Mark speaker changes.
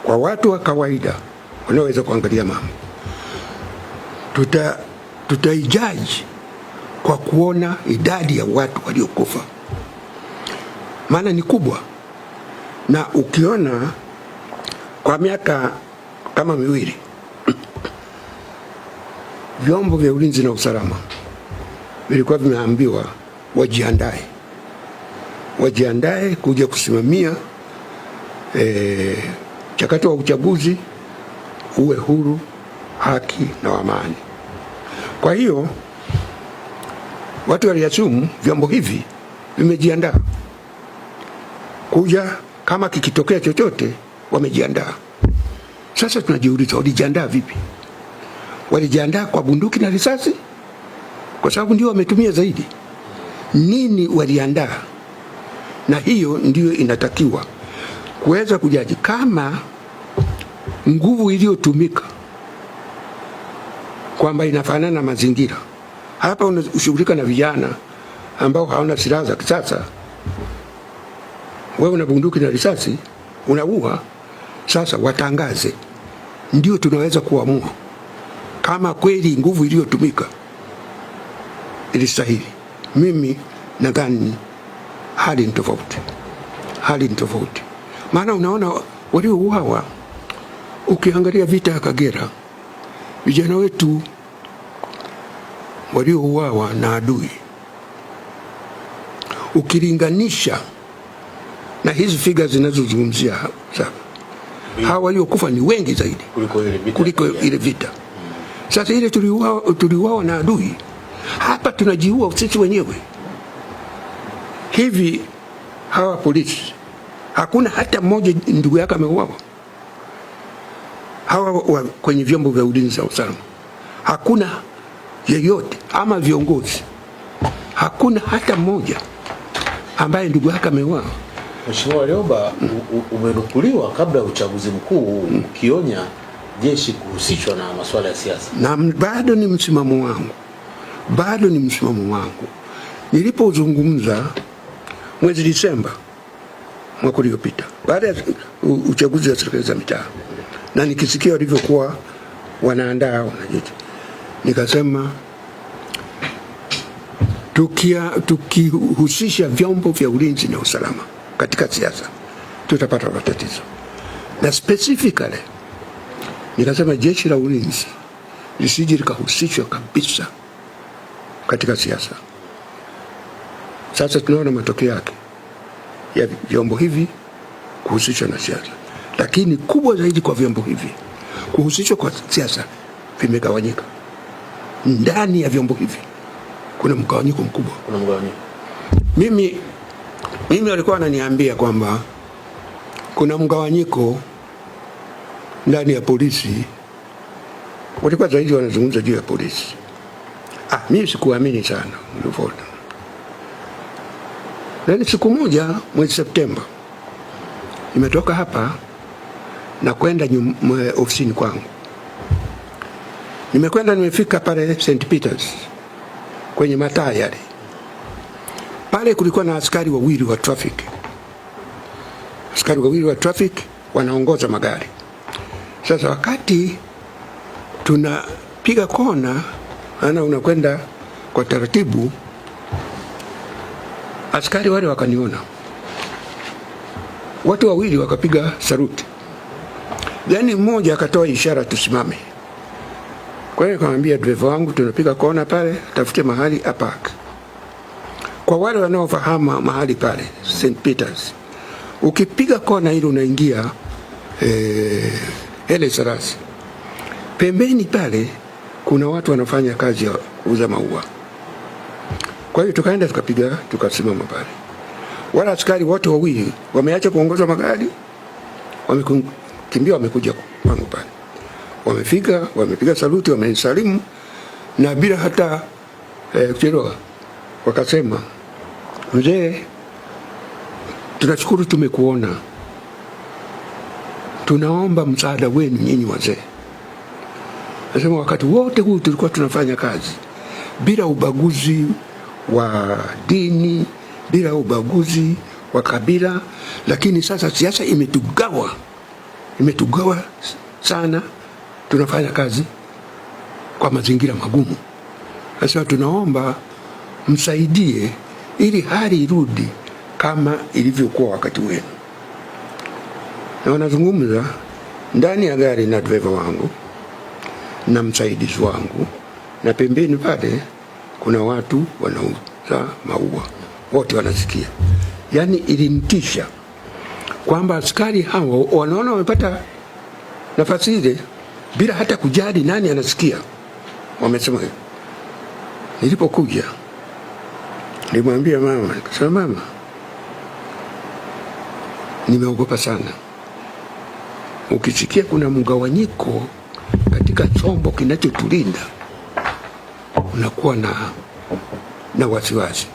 Speaker 1: kwa watu wa kawaida wanaweza kuangalia mambo, tutaijaji kwa kuona idadi ya watu waliokufa, maana ni kubwa. Na ukiona kwa miaka kama miwili vyombo vya ulinzi na usalama vilikuwa vimeambiwa wajiandae kuja kusimamia mchakato wa uchaguzi uwe huru, haki na amani. Kwa hiyo watu waliasumu vyombo hivi vimejiandaa kuja, kama kikitokea chochote wamejiandaa. Sasa tunajiuliza, walijiandaa vipi? Walijiandaa kwa bunduki na risasi, kwa sababu ndio wametumia zaidi. Nini waliandaa? Na hiyo ndio inatakiwa kuweza kujaji kama nguvu iliyotumika kwamba inafanana na mazingira. Hapa unashughulika na vijana ambao hawana silaha za kisasa, wewe una bunduki na risasi unaua. Sasa watangaze, ndio tunaweza kuamua kama kweli nguvu iliyotumika ilistahili. Mimi nadhani hali ni tofauti, maana unaona waliouawa, ukiangalia vita ya Kagera, vijana wetu waliouawa na adui, ukilinganisha na hizi figures zinazozungumzia sasa, hawa waliokufa ni wengi zaidi kuliko ile vita. Sasa ile tuliuawa na adui, hapa tunajiua sisi wenyewe. Hivi hawa polisi hakuna hata mmoja ndugu yake ameuawa? Hawa kwenye vyombo vya ulinzi na usalama hakuna yeyote, ama viongozi hakuna hata mmoja ambaye ndugu yake ameuawa?
Speaker 2: Mheshimiwa Warioba, umenukuliwa kabla ya uchaguzi mkuu ukionya jeshi kuhusishwa na masuala ya siasa.
Speaker 1: Na bado ni msimamo wangu. Nilipozungumza mwezi Disemba mwaka uliopita baada ya uchaguzi wa serikali za mitaa, na nikisikia walivyokuwa wanaandaa wanajeshi, nikasema tukihusisha vyombo vya ulinzi na usalama katika siasa tutapata matatizo. Na specifically nikasema jeshi la ulinzi lisije likahusishwa kabisa katika siasa. Sasa tunaona matokeo yake ya vyombo hivi kuhusishwa na siasa, lakini kubwa zaidi kwa vyombo hivi kuhusishwa kwa siasa vimegawanyika. Ndani ya vyombo hivi kuna mgawanyiko mkubwa. Mimi walikuwa wananiambia kwamba kuna mgawanyiko ndani ya polisi, walikuwa zaidi wanazungumza juu ya polisi. Mimi sikuamini sana ulivyoona. Lakini siku moja mwezi Septemba nimetoka hapa na kwenda ofisini kwangu. Nimefika pale St. Peters kwenye mataa yale. Pale kulikuwa na askari wawili wa traffic wanaongoza magari. Sasa wakati tunapiga kona, unakwenda kwa taratibu, askari wale wakaniona, watu wawili wakapiga saluti, yani mmoja akatoa ishara tusimame. Kwa hiyo nikamwambia driver wangu, tunapiga kona pale, tafute mahali apark. Kwa wale wanaofahamu mahali pale St. Peters, ukipiga kona ile unaingia Hele Sarasi, pembeni pale kuna watu wanafanya kazi ya kuuza maua. Kwa hiyo tukaenda tukasimama pale. Wala askari wote wawili wameacha kuongoza magari, wamekimbia wamekuja kwangu pale. Wamefika, wamepiga saluti, wamenisalimu na bila hata kuchelewa wakasema, mzee, tunashukuru tumekuona, tunaomba msaada wenu nyinyi wazee. Nasema wakati wote huu tulikuwa tunafanya kazi bila ubaguzi wa dini, bila ubaguzi wa kabila, lakini sasa siasa imetugawa imetugawa sana, tunafanya kazi kwa mazingira magumu. Sasa tunaomba msaidie ili hali irudi kama ilivyokuwa wakati wenu. Na wanazungumza ndani ya gari na driver wangu na msaidizi wangu, na pembeni pale kuna watu wanauza maua, wote wanasikia. Yani ilinitisha kwamba askari hao wanaona wamepata nafasi ile bila hata kujali nani anasikia. Wamesema hivyo. Nilipokuja nilimwambia mama, nikasema mama, nimeogopa sana. Ukisikia kuna mgawanyiko katika chombo kinachotulinda unakuwa na wasiwasi.